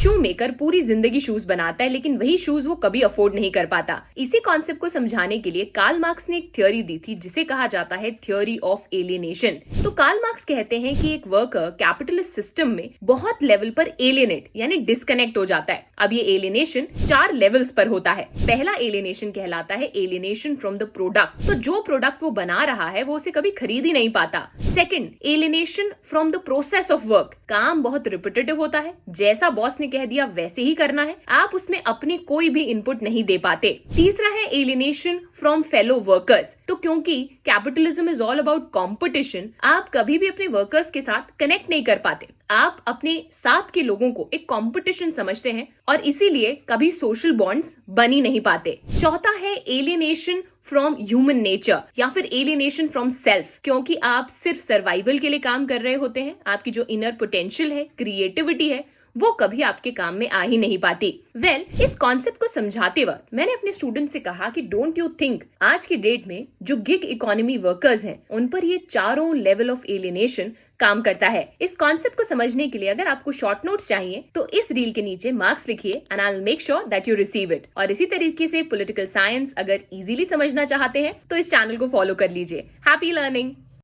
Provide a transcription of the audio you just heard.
शू maker पूरी जिंदगी shoes बनाता है, लेकिन वही शूज वो कभी अफोर्ड नहीं कर पाता। इसी कॉन्सेप्ट को समझाने के लिए कार्ल मार्क्स ने एक थ्योरी दी थी जिसे कहा जाता है थ्योरी ऑफ एलियनेशन। तो कार्ल मार्क्स कहते हैं कि एक वर्कर कैपिटलिस्ट सिस्टम में बहुत लेवल पर एलियनेट यानी डिस्कनेक्ट हो जाता है। अब ये एलियनेशन 4 लेवल्स पर होता है। पहला एलियनेशन कहलाता है एलियनेशन फ्रॉम द प्रोडक्ट, तो जो प्रोडक्ट वो बना रहा है वो उसे कभी खरीद ही नहीं पाता। Second, alienation from the process of work, काम बहुत रिपीटेटिव होता है, जैसा बॉस ने कह दिया वैसे ही करना है, आप उसमें अपनी कोई भी इनपुट नहीं दे पाते। तीसरा है एलियनेशन फ्रॉम फेलो वर्कर्स, तो क्योंकि capitalism is all about competition, आप कभी भी अपने वर्कर्स के साथ कनेक्ट नहीं कर पाते। आप अपने साथ के लोगों को एक कंपटीशन समझते हैं और इसीलिए कभी सोशल बॉन्ड्स बन ही नहीं पाते। चौथा है एलियनेशन फ्रॉम ह्यूमन नेचर या फिर एलियनेशन फ्रॉम सेल्फ, क्योंकि आप सिर्फ सर्वाइवल के लिए काम कर रहे होते हैं, आपकी जो इनर पोटेंशियल है, क्रिएटिविटी है, वो कभी आपके काम में आ ही नहीं पाती। इस कॉन्सेप्ट को समझाते वक्त मैंने अपने स्टूडेंट से कहा कि डोंट यू थिंक आज की डेट में जो गिग इकोनॉमी वर्कर्स हैं उन पर ये चारों लेवल ऑफ एलियनेशन काम करता है। इस कॉन्सेप्ट को समझने के लिए अगर आपको शॉर्ट नोट्स चाहिए तो इस रील के नीचे मार्क्स लिखिए and I will make sure that you receive it. और इसी तरीके से पॉलिटिकल साइंस अगर इजीली समझना चाहते हैं तो इस चैनल को फॉलो कर लीजिए। Happy learning.